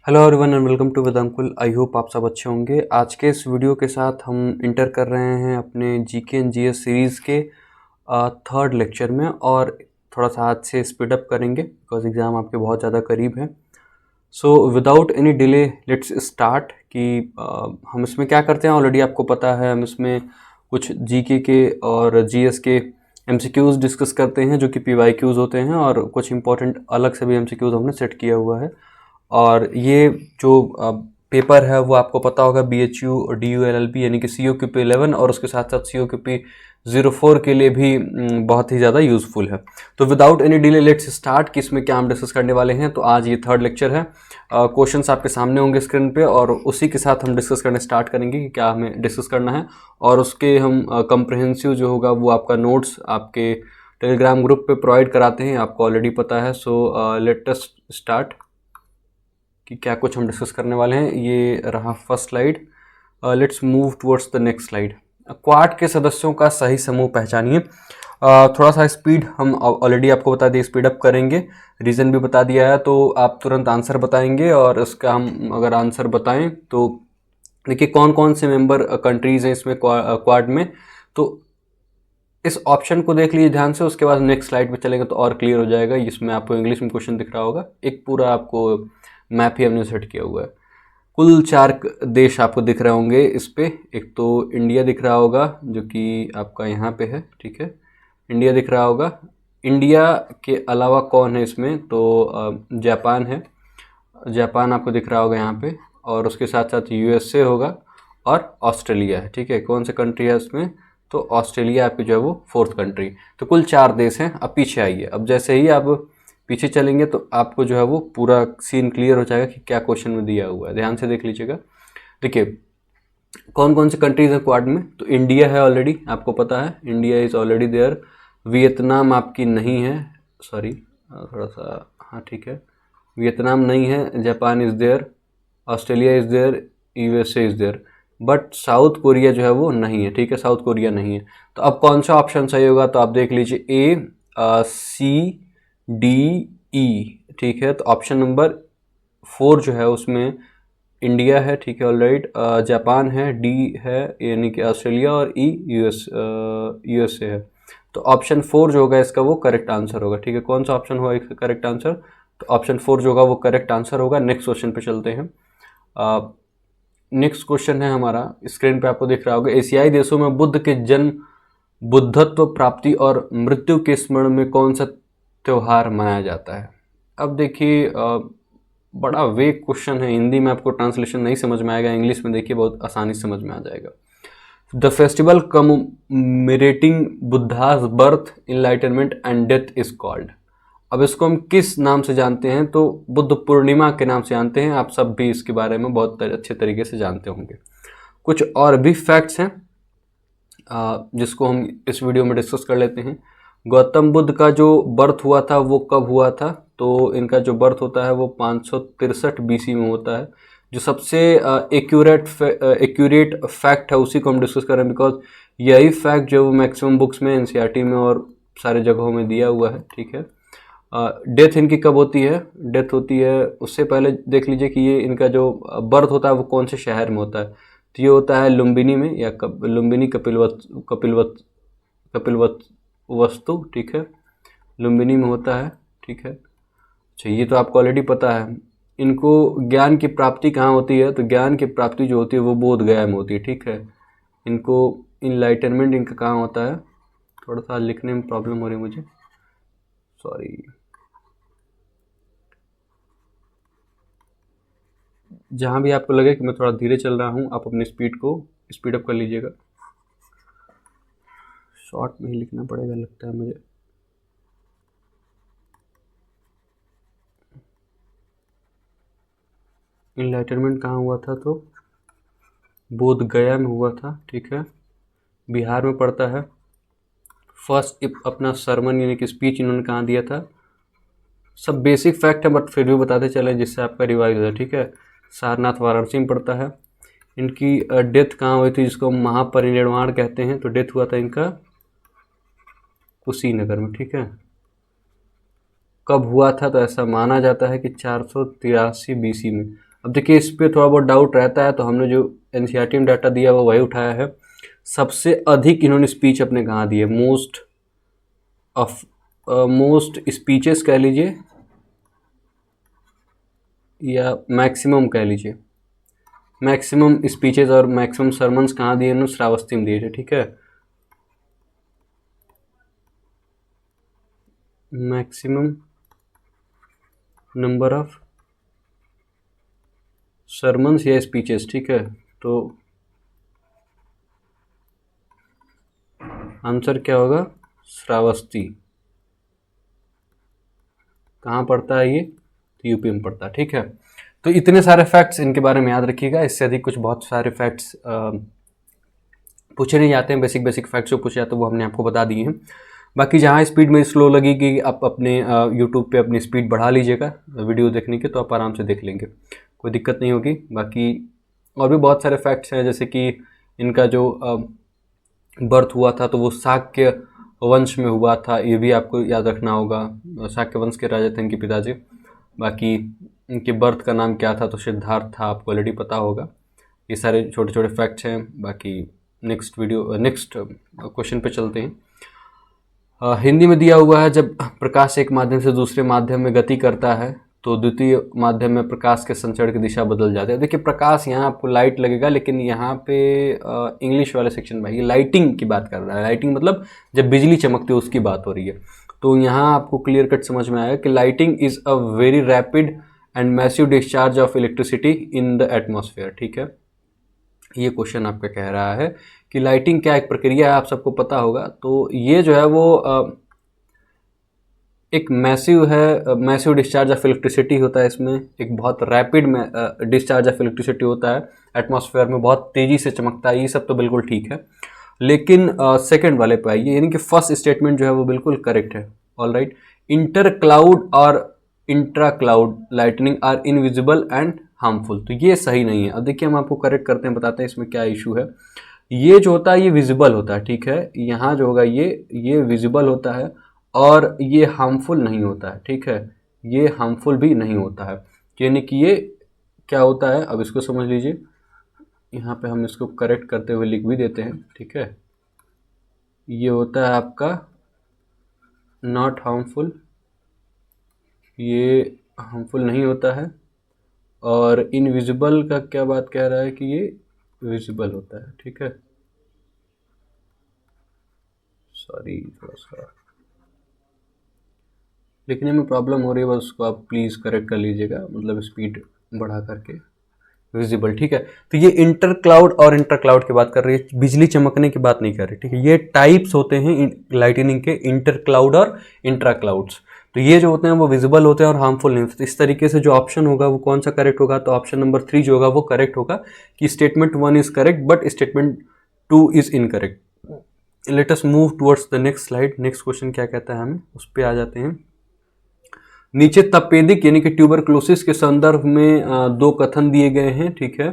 Hello everyone and welcome to Vedankul. I hope आप सब अच्छे होंगे। आज के इस वीडियो के साथ हम इंटर कर रहे हैं अपने जीके एंड जीएस सीरीज़ के थर्ड लेक्चर में, और थोड़ा सा आज से स्पीड अप करेंगे बिकॉज एग्ज़ाम आपके बहुत ज़्यादा करीब है। So without any delay let's start कि हम इसमें क्या करते हैं। ऑलरेडी आपको पता है, हम इसमें कुछ जीके के और जीएस के एमसीक्यूज़ डिस्कस करते हैं जो कि पीवाईक्यूज़ होते हैं, और कुछ इंपॉर्टेंट अलग से भी एमसीक्यूज़ हमने सेट किया हुआ है। और ये जो पेपर है वो आपको पता होगा BHU और DULLB यानी कि COQP11 और उसके साथ साथ COQP04 के लिए भी बहुत ही ज़्यादा यूज़फुल है। तो without any delay let's start कि इसमें क्या हम डिस्कस करने वाले हैं। तो आज ये थर्ड लेक्चर है। क्वेश्चंस आपके सामने होंगे स्क्रीन पे, और उसी के साथ हम डिस्कस करने स्टार्ट करेंगे कि क्या हमें डिस्कस करना है। और उसके हम कंप्रहेंसिव जो होगा वो आपका नोट्स आपके टेलीग्राम ग्रुप पे प्रोवाइड कराते हैं, आपको ऑलरेडी पता है। सो लेट अस स्टार्ट कि क्या कुछ हम डिस्कस करने वाले हैं। ये रहा first slide. Let's move towards the next slide. Quad के सदस्यों का सही समूह पहचानिए। थोड़ा सा स्पीड हम ऑलरेडी आपको बता दिए, स्पीड अप करेंगे, रीज़न भी बता दिया है, तो आप तुरंत आंसर बताएंगे। और इसका हम अगर आंसर बताएं तो देखिए कौन कौन से मेंबर कंट्रीज़ हैं इसमें क्वाड में। तो इस ऑप्शन को देख लीजिए ध्यान से, उसके बाद नेक्स्ट स्लाइड पे चलेंगे तो और क्लियर हो जाएगा। इसमें आपको इंग्लिश में क्वेश्चन दिख रहा होगा, एक पूरा आपको मैप ही हमने सेट किया हुआ है। कुल 4 देश आपको दिख रहे होंगे इस पे। एक तो इंडिया दिख रहा होगा जो कि आपका यहाँ पे है, ठीक है, इंडिया दिख रहा होगा। इंडिया के अलावा कौन है इसमें, तो जापान है, जापान आपको दिख रहा होगा यहाँ पे, और उसके साथ साथ USA होगा और ऑस्ट्रेलिया है, ठीक है। कौन सा कंट्री है इसमें, तो ऑस्ट्रेलिया आपकी जो है वो 4th कंट्री। तो कुल 4 देश हैं। अब पीछे आइए, अब जैसे ही आप पीछे चलेंगे तो आपको जो है वो पूरा सीन क्लियर हो जाएगा कि क्या क्वेश्चन में दिया हुआ है। ध्यान से देख लीजिएगा। देखिए कौन कौन से कंट्रीज हैं क्वाड में, तो इंडिया है, ऑलरेडी आपको पता है, India is already there. Vietnam आपकी नहीं है, सॉरी थोड़ा सा, हाँ ठीक है, वियतनाम नहीं है। Japan is there, Australia is there, USA is there, but South Korea जो है वो नहीं है, ठीक है, साउथ कोरिया नहीं है। तो अब कौन सा ऑप्शन सही होगा, तो आप देख लीजिए A, C, D, E, ठीक है। तो ऑप्शन नंबर 4 जो है उसमें इंडिया है, ठीक है, ऑलराइट, जापान है, D है यानी कि ऑस्ट्रेलिया, और E USA है। तो ऑप्शन 4 जो होगा इसका वो करेक्ट आंसर होगा, ठीक है। कौन सा ऑप्शन होगा इसका करेक्ट आंसर, तो ऑप्शन 4 जो होगा वो करेक्ट आंसर होगा। नेक्स्ट क्वेश्चन पे चलते हैं। नेक्स्ट क्वेश्चन है हमारा, स्क्रीन पे आपको दिख रहा होगा, एशियाई देशों में बुद्ध के जन्म, बुद्धत्व प्राप्ति और मृत्यु के स्मरण में कौन सा त्यौहार मनाया जाता है। अब देखिए बड़ा वेग क्वेश्चन है, हिंदी में आपको ट्रांसलेशन नहीं समझ में आएगा, इंग्लिश में देखिए बहुत आसानी से समझ में आ जाएगा। The festival commemorating Buddha's birth, enlightenment and death is called. अब इसको हम किस नाम से जानते हैं, तो बुद्ध पूर्णिमा के नाम से जानते हैं। आप सब भी इसके बारे में बहुत अच्छे तरीके से जानते होंगे। कुछ और भी फैक्ट्स हैं जिसको हम इस वीडियो में डिस्कस कर लेते हैं। गौतम बुद्ध का जो बर्थ हुआ था वो कब हुआ था, तो इनका जो बर्थ होता है वो 563 BC में होता है। जो सबसे एक्यूरेट फैक्ट है उसी को हम डिस्कस कर रहे हैं, बिकॉज यही फैक्ट जो वो मैक्सिमम बुक्स में, NCERT में और सारे जगहों में दिया हुआ है, ठीक है। डेथ इनकी कब होती है, डेथ होती है उससे पहले देख लीजिए कि ये इनका जो बर्थ होता है वो कौन से शहर में होता है। तो ये होता है लुम्बिनी में, या लुम्बिनी कपिलवत कपिलवत वस्तु, ठीक है, लुम्बिनी में होता है, ठीक है। अच्छा ये तो आपको ऑलरेडी पता है। इनको ज्ञान की प्राप्ति कहाँ होती है, तो ज्ञान की प्राप्ति जो होती है वो बोध गया में होती है, ठीक है। इनको इनलाइटनमेंट इनका कहाँ होता है, थोड़ा सा लिखने में प्रॉब्लम हो रही है मुझे, सॉरी। जहाँ भी आपको लगे कि मैं थोड़ा धीरे चल रहा हूँ, आप अपनी स्पीड को स्पीड अप कर लीजिएगा। शॉर्ट में ही लिखना पड़ेगा लगता है मुझे। इनलाइटनमेंट कहाँ हुआ था, तो बोध गया में हुआ था, ठीक है, बिहार में पड़ता है। फर्स्ट अपना सरमन यानी कि स्पीच इन्होंने कहाँ दिया था, सब बेसिक फैक्ट है बट फिर भी बताते चले जिससे आपका रिवाइज हो जाए, ठीक है। सारनाथ वाराणसी में पड़ता है। इनकी डेथ कहाँ हुई थी, जिसको महापरिनिर्वाण कहते हैं, तो डेथ हुआ था इनका कुशीनगर में, ठीक है। कब हुआ था, तो ऐसा माना जाता है कि 483 BC में। अब देखिए इस पे थोड़ा बहुत डाउट रहता है, तो हमने जो एनसीईआरटी में डाटा दिया वो वही उठाया है। सबसे अधिक इन्होंने स्पीच अपने कहाँ दी है, मोस्ट स्पीचेस कह लीजिए या मैक्सिमम कह लीजिए, मैक्सिमम स्पीचेस और मैक्सिमम सरमन्स कहाँ दिए इन्होंने, श्रावस्ती में दिए थे। ठीक है, मैक्सिमम नंबर ऑफ सरमन्स या स्पीचेस। ठीक है, तो आंसर क्या होगा, श्रावस्ती। कहाँ पड़ता है ये, तो यूपी में पड़ता है। ठीक है, तो इतने सारे फैक्ट्स इनके बारे में याद रखिएगा। इससे अधिक कुछ बहुत सारे फैक्ट्स पूछे नहीं जाते हैं, बेसिक बेसिक फैक्ट्स जो पूछे जाते हैं वो हमने आपको बता दिए हैं। बाकी जहाँ स्पीड में स्लो लगेगी आप अपने यूट्यूब पे अपनी स्पीड बढ़ा लीजिएगा वीडियो देखने के, तो आप आराम से देख लेंगे, कोई दिक्कत नहीं होगी। बाकी और भी बहुत सारे फैक्ट्स हैं, जैसे कि इनका जो बर्थ हुआ था तो वो शाक्य वंश में हुआ था, ये भी आपको याद रखना होगा। शाक्य वंश के राजा थे इनके पिताजी। बाकी इनके बर्थ का नाम क्या था, तो सिद्धार्थ था, आपको ऑलरेडी पता होगा। ये सारे छोटे छोटे फैक्ट्स हैं। बाकी नेक्स्ट क्वेश्चन पे चलते हैं। हिंदी में दिया हुआ है, जब प्रकाश एक माध्यम से दूसरे माध्यम में गति करता है तो द्वितीय माध्यम में प्रकाश के संचरण की दिशा बदल जाती है। देखिए प्रकाश, यहाँ आपको लाइट लगेगा, लेकिन यहाँ पे इंग्लिश वाले सेक्शन में ये लाइटिंग की बात कर रहा है। लाइटिंग मतलब जब बिजली चमकती है उसकी बात हो रही है। तो यहाँ आपको क्लियर कट समझ में आएगा कि lighting is a very rapid and massive discharge of electricity in the atmosphere. ठीक है, ये क्वेश्चन आपका कह रहा है कि लाइटिंग क्या एक प्रक्रिया है, आप सबको पता होगा। तो ये जो है वो एक मैसिव डिस्चार्ज ऑफ इलेक्ट्रिसिटी होता है इसमें, एक बहुत रैपिड डिस्चार्ज ऑफ इलेक्ट्रिसिटी होता है, एटमॉस्फेयर में बहुत तेज़ी से चमकता है। ये सब तो बिल्कुल ठीक है, लेकिन सेकंड वाले पे आइए, यानी कि फर्स्ट स्टेटमेंट जो है वो बिल्कुल करेक्ट है। ऑल राइट, इंटर क्लाउड और intra cloud lightning are invisible and harmful, तो ये सही नहीं है। अब देखिए हम आपको करेक्ट करते हैं, बताते हैं इसमें क्या इशू है। ये जो होता है ये विजिबल होता है। ठीक है, यहाँ जो होगा ये विजिबल होता है और ये हार्मफुल नहीं होता है। ठीक है, ये हार्मफुल भी नहीं होता है, यानी कि ये क्या होता है, अब इसको समझ लीजिए। यहाँ पे हम इसको करेक्ट करते हुए लिख भी देते हैं। ठीक है, ये होता है आपका नॉट हार्मफुल, ये हार्मफुल नहीं होता है। और इनविजिबल का क्या बात कह रहा है कि ये विजिबल होता है। ठीक है, सॉरी थोड़ा सा लिखने में प्रॉब्लम हो रही है, बस उसको आप प्लीज़ करेक्ट कर लीजिएगा, मतलब स्पीड बढ़ा करके। विजिबल, ठीक है। तो ये इंटर क्लाउड और इंटर क्लाउड की बात कर रही है, बिजली चमकने की बात नहीं कर रही। ठीक है, ये टाइप्स होते हैं लाइटनिंग के, इंटर क्लाउड और इंट्रा क्लाउड्स। तो ये जो होते हैं वो विजिबल होते हैं और हार्मफुल नहीं होते। तो इस तरीके से जो ऑप्शन होगा वो कौन सा करेक्ट होगा, तो ऑप्शन नंबर 3 जो होगा वो करेक्ट होगा कि statement 1 is correct but statement 2 is incorrect. Let us move towards the next slide. Next question क्या कहता है, हमें उस पर आ जाते हैं। नीचे तपेदिक यानी कि ट्यूबरक्लोसिस के संदर्भ में दो कथन दिए गए हैं। ठीक है,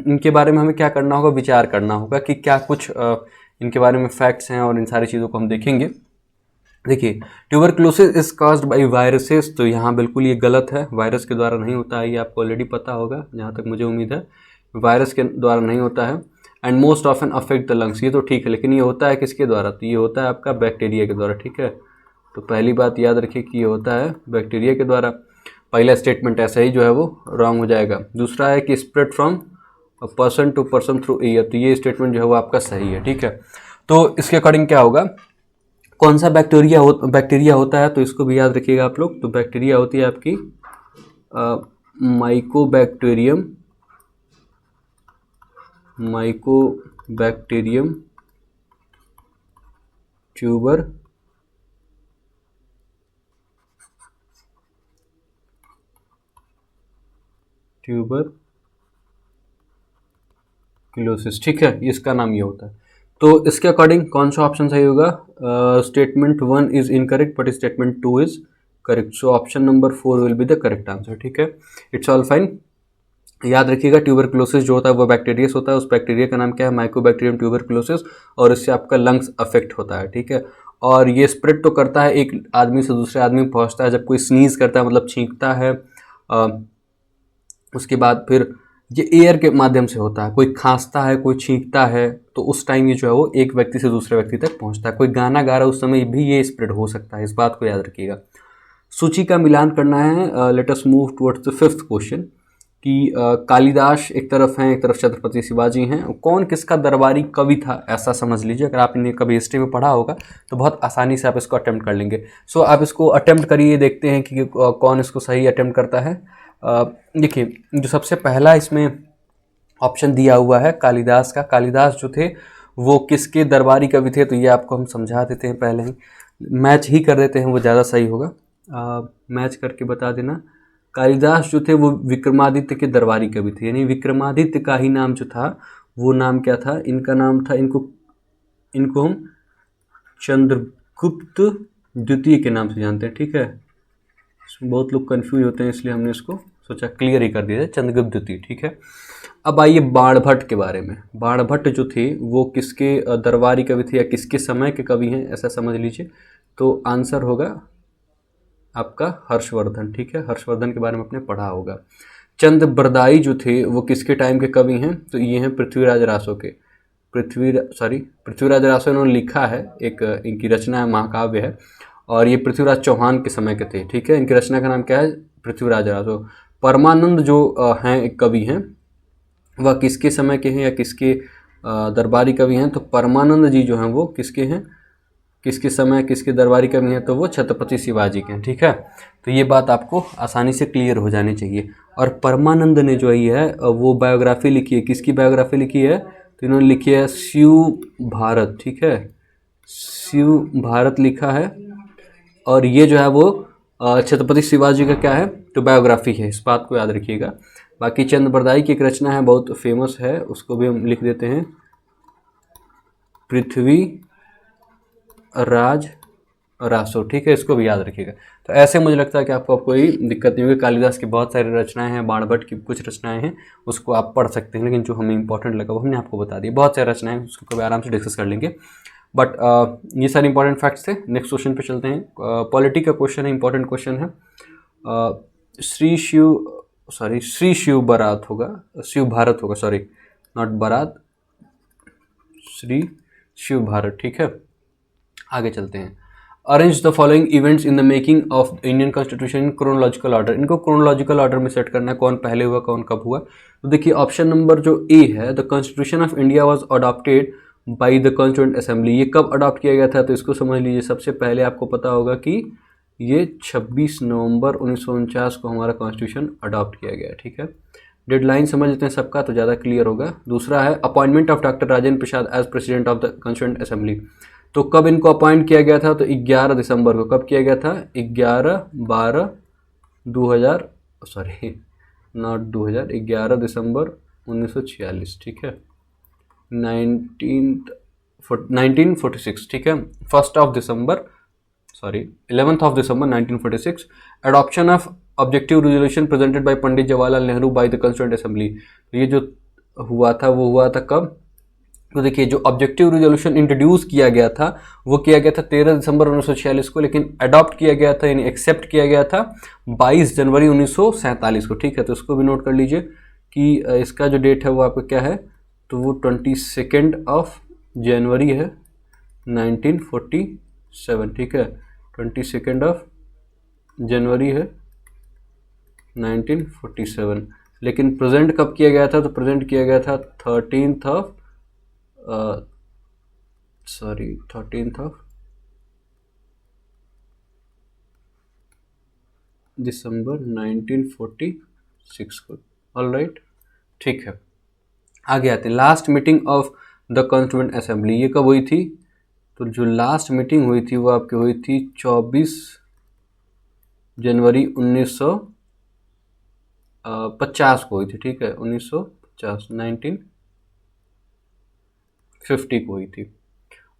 इनके बारे में हमें क्या करना होगा, विचार करना होगा कि क्या कुछ इनके बारे में फैक्ट्स हैं, और इन सारी चीज़ों को हम देखेंगे। देखिए, tuberculosis is caused by viruses, तो यहाँ बिल्कुल ये गलत है, वायरस के द्वारा नहीं होता है, ये आपको ऑलरेडी पता होगा, जहाँ तक मुझे उम्मीद है वायरस के द्वारा नहीं होता है। And most often affect the lungs, ये तो ठीक है, लेकिन ये होता है किसके द्वारा, तो ये होता है आपका बैक्टीरिया के द्वारा। ठीक है, तो पहली बात याद रखिए कि ये होता है बैक्टीरिया के द्वारा। पहला स्टेटमेंट ऐसा ही जो है वो रॉन्ग हो जाएगा। दूसरा है कि spread from person to person through air, तो ये स्टेटमेंट जो है वो आपका सही है। ठीक है, तो इसके अकॉर्डिंग क्या होगा, कौन सा बैक्टीरिया होता है, तो इसको भी याद रखिएगा आप लोग। तो बैक्टीरिया होती है आपकी माइकोबैक्टीरियम ट्यूबरक्लोसिस। ठीक है, इसका नाम ये होता है। तो इसके अकॉर्डिंग कौन सा ऑप्शन सही होगा, statement 1 is incorrect but statement 2 is correct, so option number 4 will be the correct answer. ठीक है, इट्स ऑल फाइन। याद रखिएगा ट्यूबरक्लोसिस जो होता है वो बैक्टीरिया होता है, उस बैक्टीरिया का नाम क्या है, माइकोबैक्टीरियम ट्यूबरक्लोसिस, और इससे आपका लंग्स अफेक्ट होता है। ठीक है, और ये स्प्रेड तो करता है, एक आदमी से दूसरे आदमी में पहुंचता है जब कोई स्नीज करता है, मतलब छींकता है उसके बाद फिर ये एयर के माध्यम से होता है, कोई खांसता है, कोई छींकता है, तो उस टाइम ये जो है वो एक व्यक्ति से दूसरे व्यक्ति तक पहुंचता है। कोई गाना गा रहा है उस समय भी ये स्प्रेड हो सकता है, इस बात को याद रखिएगा। सूची का मिलान करना है। Let us move towards the fifth question कि कालिदास एक तरफ हैं, एक तरफ छत्रपति शिवाजी हैं, कौन किसका दरबारी कवि था, ऐसा समझ लीजिए। अगर आपने कभी हिस्ट्री में पढ़ा होगा तो बहुत आसानी से आप इसको अटेम्प्ट कर लेंगे। सो आप इसको अटेम्प्ट करिए, देखते हैं कि कौन इसको सही अटेम्प्ट करता है। देखिए, जो सबसे पहला इसमें ऑप्शन दिया हुआ है कालिदास का, कालिदास जो थे वो किसके दरबारी कवि थे, तो ये आपको हम समझा देते हैं, पहले ही मैच ही कर देते हैं, वो ज़्यादा सही होगा। मैच करके बता देना। कालिदास जो थे वो विक्रमादित्य के दरबारी कवि थे, यानी विक्रमादित्य का ही नाम जो था वो नाम क्या था, इनका नाम था, इनको हम चंद्रगुप्त द्वितीय के नाम से जानते हैं, ठीक है। बहुत लोग कंफ्यूज होते हैं, इसलिए हमने इसको सोचा क्लियर ही कर दिया जाए, चंद्रगुप्त द्वितीय, ठीक है। अब आइए बाणभट्ट के बारे में। बाणभट्ट जो थे वो किसके दरबारी कवि थे या किसके समय के कवि हैं, ऐसा समझ लीजिए। तो आंसर होगा आपका हर्षवर्धन, ठीक है। हर्षवर्धन के बारे में आपने पढ़ा होगा। चंद्रबरदाई जो थे वो किसके टाइम के कवि हैं, तो ये हैं पृथ्वीराज रासो के। पृथ्वीराज रासो इन्होंने लिखा है, एक इनकी रचना है, महाकाव्य है, और ये पृथ्वीराज चौहान के समय के थे, ठीक है। इनकी रचना का नाम क्या है, पृथ्वीराज रासो। परमानंद जो हैं एक कवि हैं, वह किसके समय के हैं या किसके दरबारी कवि हैं, तो परमानंद जी जो हैं वो किसके हैं, किसके समय किसके दरबारी कवि हैं, तो वो छत्रपति शिवाजी के हैं, ठीक है। तो ये बात आपको आसानी से क्लियर हो जानी चाहिए। और परमानंद ने जो है वो बायोग्राफी लिखी है, किसकी बायोग्राफी लिखी है, तो इन्होंने लिखी है शिव भारत, ठीक है, शिव भारत लिखा है। और ये जो है वो छत्रपति शिवाजी का क्या है, तो बायोग्राफी है, इस बात को याद रखिएगा। बाकी चंद्रबरदाई की एक रचना है, बहुत फेमस है, उसको भी हम लिख देते हैं, पृथ्वी राज रासो, ठीक है, इसको भी याद रखिएगा। तो ऐसे मुझे लगता है कि आपको कोई दिक्कत नहीं होगी। कालिदास की बहुत सारी रचनाएं हैं, बाणभट्ट की कुछ रचनाएं हैं, उसको आप पढ़ सकते हैं, लेकिन जो हमें इंपॉर्टेंट लगा वो हमने आपको बता दी। बहुत सारी रचनाएं, उसको कभी आराम से डिस्कस कर लेंगे। बट ये सारे इंपॉर्टेंट फैक्ट्स थे। नेक्स्ट क्वेश्चन पे चलते हैं। पॉलिटी का क्वेश्चन है, इंपॉर्टेंट क्वेश्चन है। श्री शिव बारात होगा, शिव भारत होगा, सॉरी नॉट बारात, श्री शिव भारत, ठीक है। आगे चलते हैं। Arrange the following events in the making of Indian constitution in chronological order. इनको क्रोनोलॉजिकल ऑर्डर में सेट करना है, कौन पहले हुआ कौन कब हुआ। तो देखिए ऑप्शन नंबर जो ए है, the constitution of India was adopted by the constituent assembly. ये कब अडॉप्ट किया गया था, तो इसको समझ लीजिए। सबसे पहले आपको पता होगा कि ये 26 नवंबर 1949 को हमारा कॉन्स्टिट्यूशन अडॉप्ट किया गया, ठीक है। डेडलाइन समझ लेते हैं सबका, तो ज़्यादा क्लियर होगा। दूसरा है appointment of doctor Rajendra Prasad as president of the constituent assembly. तो कब इनको अपॉइंट किया गया था, तो 11 दिसंबर को। कब किया गया था, 11 दिसंबर 1946, ठीक है, 1946, ठीक है। 11th of December 1946। Adoption of objective resolution presented by Pandit Jawaharlal Nehru by the constituent assembly. ये जो हुआ था वो हुआ था कब, तो देखिए जो ऑब्जेक्टिव रेजोल्यूशन इंट्रोड्यूस किया गया था वो किया गया था 13 दिसंबर 1946 को, लेकिन अडॉप्ट किया गया था यानी एक्सेप्ट किया गया था 22 जनवरी 1947 को, ठीक है। तो इसको भी नोट कर लीजिए कि इसका जो डेट है वो आपका क्या है, तो वो 22 ऑफ जनवरी है 1947, ठीक है, 22 ऑफ जनवरी है 1947। लेकिन प्रेजेंट कब किया गया था, तो प्रेजेंट किया गया था 13th ऑफ दिसंबर 1946 को। ऑल राइट, ठीक है। आगे आते हैं। Last meeting of the constituent assembly, ये कब हुई थी, तो जो लास्ट मीटिंग हुई थी वो आपकी हुई थी 24 जनवरी 1950 को हुई थी, ठीक है, 1950 को हुई थी।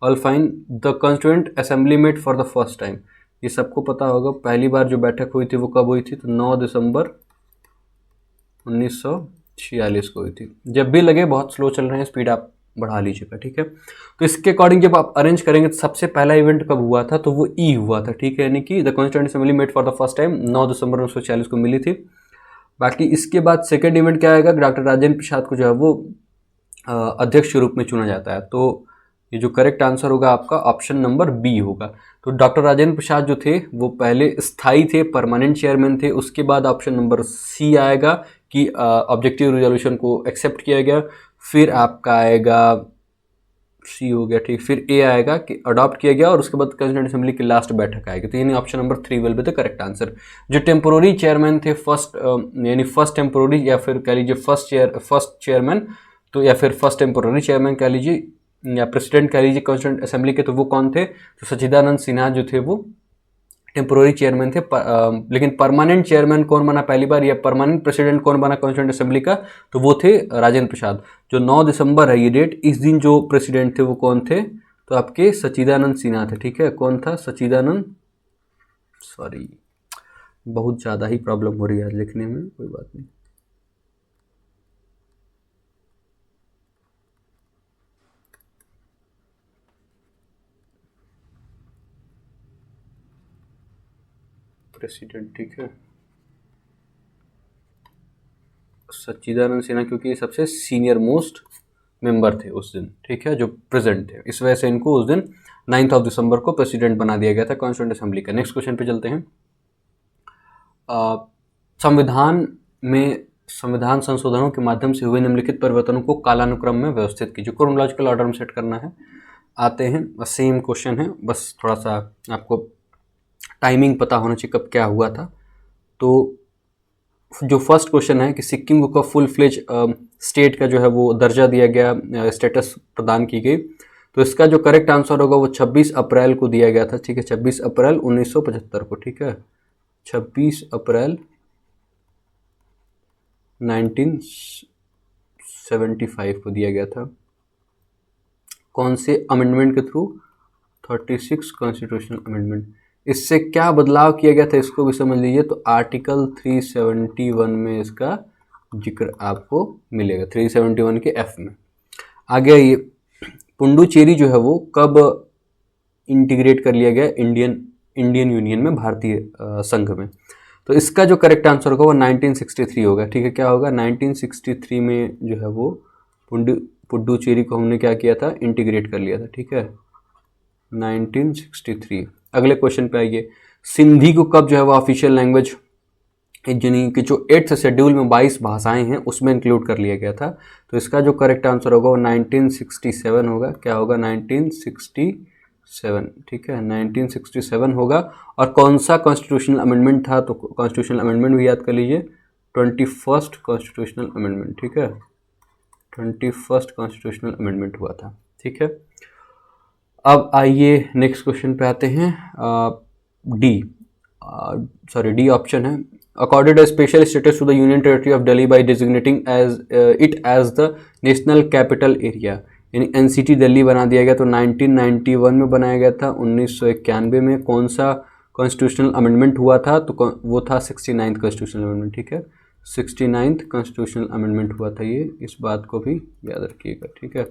All fine. The constituent assembly met for the first time, ये सबको पता होगा। पहली बार जो बैठक हुई थी वो कब हुई थी, तो 9 दिसंबर 1946 को हुई थी। जब भी लगे बहुत स्लो चल रहे हैं, स्पीड आप बढ़ा लीजिएगा, ठीक है। तो इसके अकॉर्डिंग जब आप अरेंज करेंगे तो सबसे पहला इवेंट कब हुआ था, तो वो ई हुआ था, ठीक है, यानी कि the constituent assembly met for the first time 9 दिसंबर 1946 को मिली थी। बाकी इसके बाद सेकेंड इवेंट क्या आएगा, डॉक्टर राजेंद्र प्रसाद को जो है वो अध्यक्ष के रूप में चुना जाता है। तो ये जो करेक्ट आंसर होगा आपका ऑप्शन नंबर बी होगा। तो डॉक्टर राजेंद्र प्रसाद जो थे वो पहले स्थायी थे, परमानेंट चेयरमैन थे। उसके बाद ऑप्शन नंबर सी आएगा कि ऑब्जेक्टिव रेजोल्यूशन को एक्सेप्ट किया गया। फिर आपका आएगा सी हो गया, ठीक। फिर ए आएगा कि अडॉप्ट किया गया, और उसके बाद कॉन्स्टिट्यूंट असेंबली की लास्ट बैठक आएगी। तो यानी option number 3 will be the correct answer. जो टेम्पोररी चेयरमैन थे फर्स्ट, यानी फर्स्ट टेम्पोररी या फिर कह लीजिए फर्स्ट चेयरमैन, तो या फिर फर्स्ट टेम्पोररी चेयरमैन कह लीजिए या प्रेसिडेंट कह लीजिए कॉन्स्टिट्यूंट असेंबली के, तो वो कौन थे? तो सच्चिदानंद सिन्हा जो थे वो टेम्पोररी चेयरमैन थे। लेकिन परमानेंट चेयरमैन कौन बना पहली बार, या परमानेंट प्रेसिडेंट कौन बना कॉन्स्टिट्यूंट असेंबली का? तो वो थे राजेंद्र प्रसाद। जो 9 दिसंबर है ये डेट, इस दिन जो प्रेसिडेंट थे वो कौन थे? तो आपके सच्चिदानंद सिन्हा थे, ठीक है। कौन था? सच्चिदानंद, सॉरी बहुत ज़्यादा ही प्रॉब्लम हो रही है आज लिखने में, कोई बात नहीं। प्रेसिडेंट, ठीक है, सच्चिदानंद सिन्हा, क्योंकि ये सबसे सीनियर मोस्ट मेंबर थे उस दिन, ठीक है, जो प्रेजेंट थे। इस वजह से इनको उस दिन 9 दिसंबर को प्रेसिडेंट बना दिया गया था कॉन्स्टिट्यूंट असेंबली का। नेक्स्ट क्वेश्चन पे चलते हैं। संविधान में संविधान संशोधनों के माध्यम से हुए निम्नलिखित परिवर्तनों को कालानुक्रम में व्यवस्थित कीजिए। क्रोनोलॉजिकल ऑर्डर में सेट करना है। आते हैं, बस सेम क्वेश्चन है, बस थोड़ा सा आपको टाइमिंग पता होना चाहिए कब क्या हुआ था। तो जो फर्स्ट क्वेश्चन है कि सिक्किम को फुल फ्लेज स्टेट का जो है वो दर्जा दिया गया, स्टेटस प्रदान की गई। तो इसका जो करेक्ट आंसर होगा वो 26 अप्रैल को दिया गया था, ठीक है, 26 अप्रैल 1975 को, ठीक है, 26 अप्रैल 1975 को दिया गया था। कौन से अमेंडमेंट के थ्रू? 36 constitutional amendment. इससे क्या बदलाव किया गया था इसको भी समझ लीजिए। तो आर्टिकल 371 में इसका जिक्र आपको मिलेगा, 371 के एफ में। आगे ये पुडुचेरी जो है वो कब इंटीग्रेट कर लिया गया इंडियन यूनियन में, भारतीय संघ में? तो इसका जो करेक्ट आंसर होगा वो 1963 होगा, ठीक है। क्या होगा? 1963 में जो है वो पुडुचेरी को हमने क्या किया था? इंटीग्रेट कर लिया था, ठीक है, 1963। अगले क्वेश्चन पे आइए। सिंधी को कब जो है वो ऑफिशियल लैंग्वेज, यानी कि जो 8th शेड्यूल में 22 भाषाएं हैं उसमें इंक्लूड कर लिया गया था? तो इसका जो करेक्ट आंसर होगा वो 1967 होगा। क्या होगा? 1967, ठीक है, 1967 होगा। और कौन सा कॉन्स्टिट्यूशनल अमेंडमेंट था? तो कॉन्स्टिट्यूशनल अमेंडमेंट भी याद कर लीजिए, 21st कॉन्स्टिट्यूशनल अमेंडमेंट, ठीक है, 21st कॉन्स्टिट्यूशनल अमेंडमेंट हुआ था, ठीक है। अब आइए नेक्स्ट क्वेश्चन पे आते हैं। डी ऑप्शन है। Accorded a special status to the union territory of Delhi by designating as it as the national capital area, यानी एनसीटी दिल्ली बना दिया गया। तो 1991 में बनाया गया था। 1991 में कौन सा कॉन्स्टिट्यूशनल अमेंडमेंट हुआ था? तो वो था 69th कॉन्स्टिट्यूशनल अमेंडमेंट, ठीक है, 69th कॉन्स्टिट्यूशनल अमेंडमेंट हुआ था ये, इस बात को भी याद रखिएगा, ठीक है।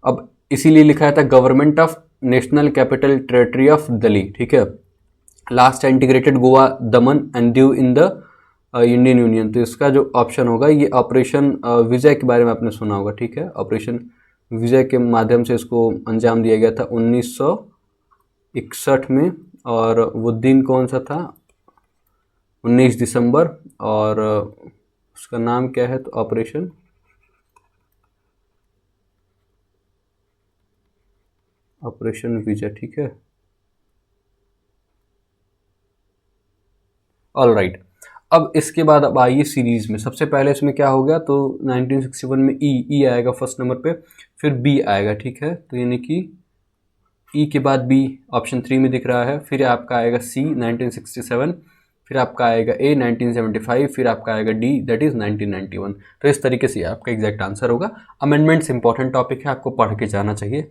अब इसीलिए लिखा था government of national capital territory of Delhi, ठीक है। लास्ट है integrated Goa, Daman and Diu in the Indian union. तो इसका जो ऑप्शन होगा ये ऑपरेशन विजय के बारे में आपने सुना होगा, ठीक है, ऑपरेशन विजय के माध्यम से इसको अंजाम दिया गया था 1961 में। और वो दिन कौन सा था? 19 दिसंबर। और उसका नाम क्या है? तो ऑपरेशन विजय, ठीक है, ऑल राइट। अब इसके बाद अब आइए सीरीज में। सबसे पहले इसमें क्या हो गया? तो 1961 में ई आएगा फर्स्ट नंबर पे, फिर बी आएगा, ठीक है, तो यानी कि ई के बाद बी ऑप्शन 3 में दिख रहा है। फिर आपका आएगा सी 1967, फिर आपका आएगा ए 1975, फिर आपका आएगा डी दैट इज 1991। तो इस तरीके से आपका एग्जैक्ट आंसर होगा। अमेंडमेंट्स इंपॉर्टेंट टॉपिक है, आपको पढ़ के जाना चाहिए।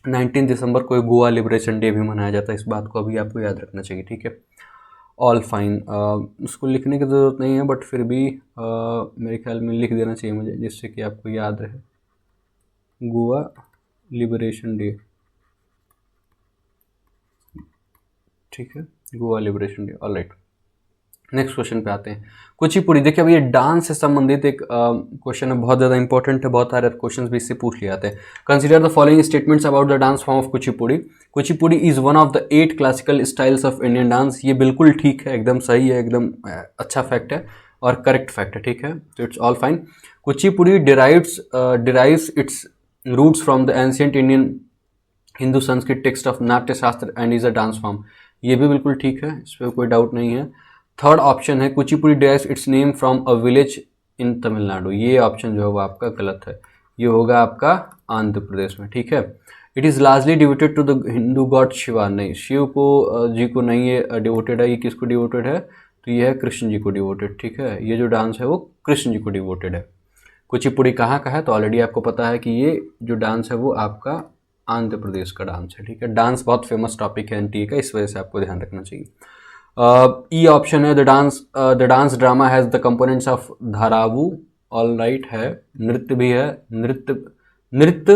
19 दिसंबर को गोवा लिबरेशन डे भी मनाया जाता है, इस बात को अभी आपको याद रखना चाहिए, ठीक है, ऑल फाइन। उसको लिखने की ज़रूरत नहीं है, बट फिर भी मेरे ख्याल में लिख देना चाहिए मुझे, जिससे कि आपको याद रहे। गोवा लिबरेशन डे, ठीक है, Goa liberation day, all right. Next question पे आते हैं। कुचिपुड़ी, देखिए अब ये डांस से संबंधित एक क्वेश्चन है, बहुत ज़्यादा इंपॉर्टेंट है, बहुत सारे क्वेश्चन भी इससे पूछ लिए जाते हैं। Consider the following statements about the dance form of Kuchipudi. Kuchipudi is one of the 8 classical styles of Indian dance. ये बिल्कुल ठीक है, एकदम सही है, एकदम अच्छा फैक्ट है और करेक्ट फैक्ट है, ठीक है, तो it's all fine. Kuchipudi derives its roots from the ancient Indian Hindu Sanskrit text of Natya Shastra and is a dance form. ये भी बिल्कुल ठीक है, इस पर कोई डाउट नहीं है। थर्ड ऑप्शन है Kuchipudi derives it's name from a village in Tamil Nadu. ये ऑप्शन जो है वो आपका गलत है, ये होगा आपका आंध्र प्रदेश में, ठीक है। It is largely devoted to the Hindu god Shiva. नहीं, शिव को जी को नहीं ये डिवोटेड है, ये किसको डिवोटेड है, तो ये है कृष्ण जी को डिवोटेड, ठीक है। ये जो डांस है वो कृष्ण जी को डिवोटेड है। कुचिपुड़ी कहाँ का है, तो ऑलरेडी आपको पता है कि ये जो डांस है वो आपका आंध्र प्रदेश का डांस है, ठीक है। डांस बहुत फेमस टॉपिक है एनटीए का, इस वजह से आपको ध्यान रखना चाहिए। ई ऑप्शन है the dance drama has the components of धारावू। ऑल राइट है, नृत्य भी है, नृत्य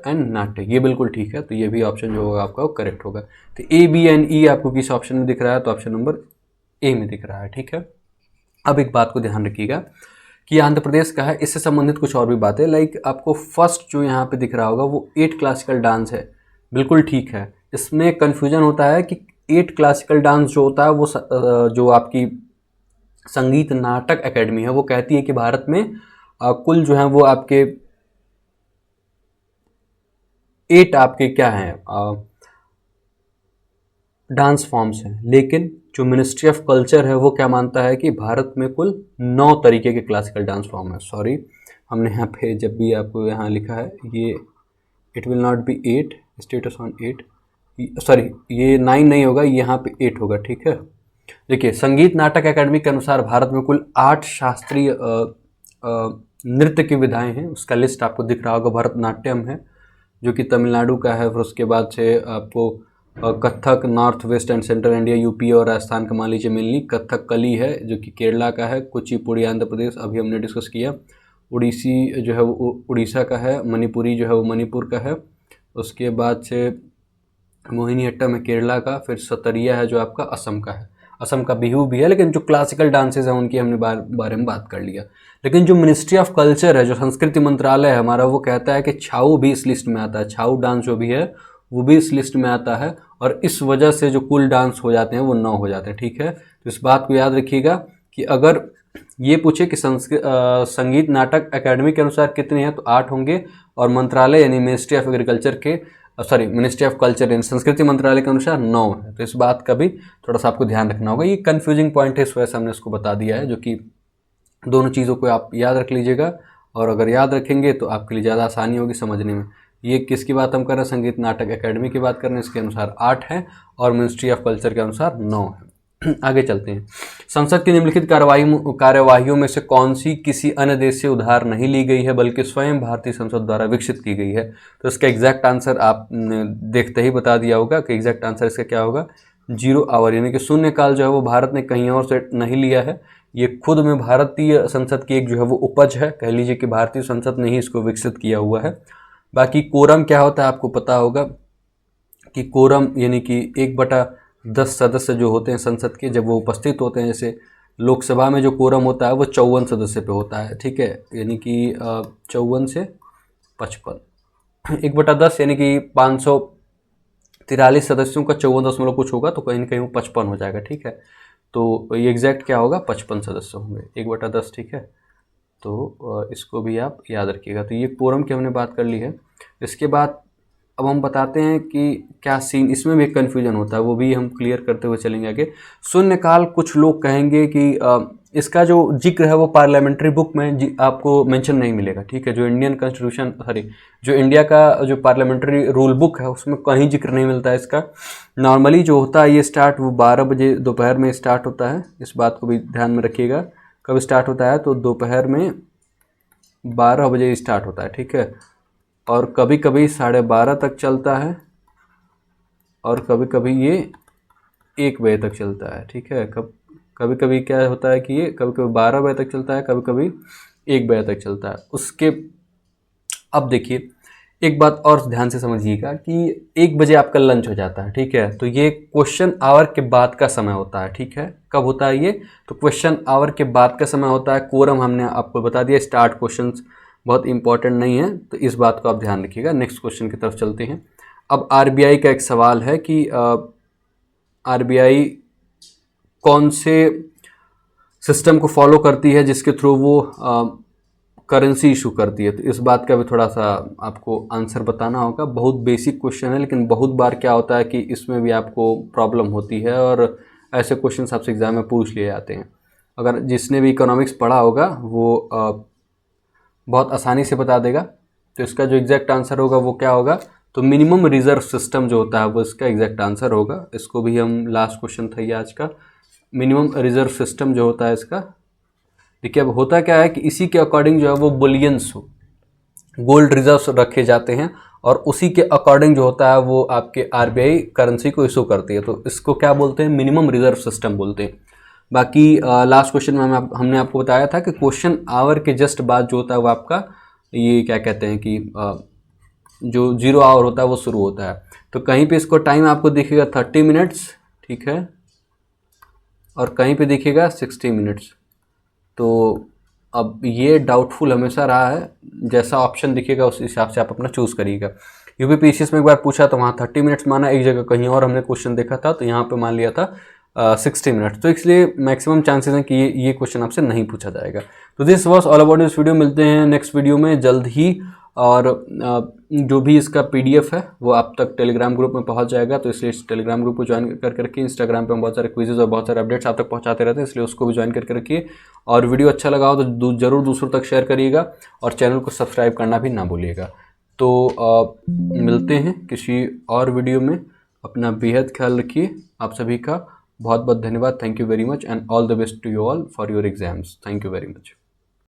एंड नाट्य, ये बिल्कुल ठीक है, तो ये भी ऑप्शन जो होगा आपका वो करेक्ट होगा। तो ए बी एंड ई आपको किस ऑप्शन में दिख रहा है, तो ऑप्शन नंबर ए में दिख रहा है, ठीक है। अब एक बात को ध्यान रखिएगा कि आंध्र प्रदेश का है, इससे संबंधित कुछ और भी बातें, लाइक आपको फर्स्ट जो यहाँ पे दिख रहा होगा वो 8 क्लासिकल डांस है, बिल्कुल ठीक है। इसमें कन्फ्यूजन होता है कि 8 क्लासिकल डांस जो होता है वो जो आपकी संगीत नाटक एकेडमी है वो कहती है कि भारत में कुल जो है वो आपके 8 आपके क्या हैं डांस फॉर्म्स हैं, लेकिन जो मिनिस्ट्री ऑफ कल्चर है वो क्या मानता है कि भारत में कुल 9 तरीके के क्लासिकल डांस फॉर्म है। सॉरी, हमने यहाँ पे जब भी आपको यहाँ लिखा है ये it will not be 8 status on 8, sorry ये 9 नहीं होगा, यहाँ पे 8 होगा, ठीक है। देखिए संगीत नाटक एकेडमी के अनुसार भारत में कुल 8 शास्त्रीय नृत्य की विधाएं हैं, उसका लिस्ट आपको दिख रहा होगा। भरतनाट्यम है जो कि तमिलनाडु का है, फिर उसके बाद से आपको Kathak north west and central India UP और राजस्थान का मान लीजिए मेनली। कथक कली है जो कि केरला का है। कुचिपुड़ी आंध्र प्रदेश अभी हमने डिस्कस किया। उड़ीसी जो है वो उड़ीसा का है। मणिपुरी जो है वो मणिपुर का है। उसके बाद से मोहिनीअट्टम है केरला का। फिर सतरिया है जो आपका असम का है। असम का बिहू भी है, लेकिन जो क्लासिकल डांसेज हैं उनकी हमने बारे में बात कर लिया। लेकिन जो मिनिस्ट्री ऑफ कल्चर है, जो संस्कृति मंत्रालय है हमारा, वो कहता है कि छाऊ भी इस लिस्ट में आता है। छाऊ डांस जो भी है वो भी इस लिस्ट में आता है, और इस वजह से जो कुल डांस हो जाते हैं वो 9 हो जाते हैं, ठीक है। तो इस बात को याद रखिएगा कि अगर ये पूछे कि संगीत नाटक एकेडमी के अनुसार कितने हैं, तो 8 होंगे, और मंत्रालय यानी मिनिस्ट्री ऑफ एग्रीकल्चर के मिनिस्ट्री ऑफ कल्चर यानी संस्कृति मंत्रालय के अनुसार 9 है। तो इस बात का भी थोड़ा सा आपको ध्यान रखना होगा। ये कन्फ्यूजिंग पॉइंट है, इस वजह से हमने इसको बता दिया है, जो कि दोनों चीज़ों को आप याद रख लीजिएगा, और अगर याद रखेंगे तो आपके लिए ज़्यादा आसानी होगी समझने में। ये किसकी बात हम कर रहे हैं, संगीत नाटक एकेडमी की बात कर रहे हैं, इसके अनुसार 8 है और मिनिस्ट्री ऑफ कल्चर के अनुसार 9 है। आगे चलते हैं। संसद की निम्नलिखित कार्यवाहियों में से कौन सी किसी अन्य देश से उधार नहीं ली गई है बल्कि स्वयं भारतीय संसद द्वारा विकसित की गई है? तो इसका एग्जैक्ट आंसर आपने देखते ही बता दिया होगा कि एग्जैक्ट आंसर इसका क्या होगा, 0 आवर, यानी कि शून्यकाल जो है वो भारत ने कहीं और से नहीं लिया है। ये खुद में भारतीय संसद की एक जो है वो उपज है, कह लीजिए कि भारतीय संसद ने ही इसको विकसित किया हुआ है। बाकी कोरम क्या होता है आपको पता होगा कि कोरम यानी कि 1/10 सदस्य जो होते हैं संसद के, जब वो उपस्थित होते हैं, जैसे लोकसभा में जो कोरम होता है वो 54 सदस्य पे होता है, ठीक है, यानी कि 54 से 55, 1/10 यानी कि 543 सदस्यों का 54 कुछ होगा, तो कहीं ना कहीं वो 55 हो जाएगा, ठीक है। तो ये एग्जैक्ट क्या होगा, 55 सदस्य होंगे, 1/10, ठीक है। तो इसको भी आप याद रखिएगा। तो ये कोरम की हमने बात कर ली है। इसके बाद अब हम बताते हैं कि क्या सीन, इसमें भी एक कन्फ्यूजन होता है, वो भी हम क्लियर करते हुए चलेंगे आगे। शून्यकाल कुछ लोग कहेंगे कि इसका जो जिक्र है वो पार्लियामेंट्री बुक में आपको मेंशन नहीं मिलेगा, ठीक है। जो इंडियन कॉन्स्टिट्यूशन जो इंडिया का जो पार्लियामेंट्री रूल बुक है उसमें कहीं जिक्र नहीं मिलता है इसका। नॉर्मली जो होता है ये स्टार्ट वो 12 बजे दोपहर में स्टार्ट होता है, इस बात को भी ध्यान में रखिएगा। कब स्टार्ट होता है, तो दोपहर में 12 बजे स्टार्ट होता है, ठीक है। और कभी कभी 12:30 तक चलता है, और कभी कभी ये 1 बजे तक चलता है, ठीक है। कभी कभी क्या होता है कि ये कभी कभी 12 बजे तक चलता है, कभी कभी 1 बजे तक चलता है। उसके अब देखिए एक बात और ध्यान से समझिएगा कि 1 बजे आपका लंच हो जाता है, ठीक है। तो ये क्वेश्चन आवर के बाद का समय होता है, ठीक है। कब होता है ये? तो क्वेश्चन आवर के बाद का समय होता है। कोरम हमने आपको बता दिया, स्टार्ट क्वेश्चंस बहुत इंपॉर्टेंट नहीं है, तो इस बात को आप ध्यान रखिएगा। नेक्स्ट क्वेश्चन की तरफ चलते हैं। अब आरबीआई का एक सवाल है कि आरबीआई कौन से सिस्टम को फॉलो करती है जिसके थ्रू वो करेंसी इशू करती है। तो इस बात का भी थोड़ा सा आपको आंसर बताना होगा। बहुत बेसिक क्वेश्चन है, लेकिन बहुत बार क्या होता है कि इसमें भी आपको प्रॉब्लम होती है और ऐसे क्वेश्चन आपसे एग्जाम में पूछ लिए जाते हैं। अगर जिसने भी इकोनॉमिक्स पढ़ा होगा वो बहुत आसानी से बता देगा। तो इसका जो एग्जैक्ट आंसर होगा वो क्या होगा? तो मिनिमम रिजर्व सिस्टम जो होता है वो इसका एग्जैक्ट आंसर होगा। इसको भी हम, लास्ट क्वेश्चन था ये आज का, मिनिमम रिजर्व सिस्टम जो होता है इसका। देखिए अब होता क्या है कि इसी के अकॉर्डिंग जो है वो बुलियंस हो, गोल्ड रिजर्व्स रखे जाते हैं और उसी के अकॉर्डिंग जो होता है वो आपके आरबीआई करेंसी को इशू करती है। तो इसको क्या बोलते हैं? मिनिमम रिजर्व सिस्टम बोलते हैं। बाकी लास्ट क्वेश्चन में हमने आपको बताया था कि क्वेश्चन आवर के जस्ट बाद जो होता है वो आपका ये क्या कहते हैं कि जो 0 आवर होता है वो शुरू होता है। तो कहीं पे इसको टाइम आपको दिखेगा 30 मिनट्स, ठीक है, और कहीं पे दिखेगा 60 मिनट्स। तो अब ये डाउटफुल हमेशा रहा है, जैसा ऑप्शन दिखेगा उस हिसाब से आप अपना चूज़ करिएगा। यूपीपीसीएस में एक बार पूछा तो वहाँ 30 मिनट्स माना, एक जगह कहीं और हमने क्वेश्चन देखा था तो यहाँ पे मान लिया था 60 मिनट्स। तो इसलिए मैक्सिमम चांसेस हैं कि ये क्वेश्चन आपसे नहीं पूछा जाएगा। तो this was all about this video. मिलते हैं नेक्स्ट वीडियो में जल्द ही, और जो भी इसका पीडीएफ है वो आप तक टेलीग्राम ग्रुप में पहुंच जाएगा। तो इसलिए इस टेलीग्राम ग्रुप को ज्वाइन करके इंस्टाग्राम पे हम बहुत सारे क्विजेज और बहुत सारे अपडेट्स आप तक पहुंचाते रहते हैं, इसलिए उसको भी ज्वाइन करके रखिए। और वीडियो अच्छा लगा हो तो ज़रूर दूसरों तक शेयर करिएगा और चैनल को सब्सक्राइब करना भी ना भूलिएगा। तो मिलते हैं किसी और वीडियो में। अपना बेहद ख्याल रखिए। आप सभी का बहुत बहुत धन्यवाद। Thank you very much and all the best to you all for your exams. Thank you very much.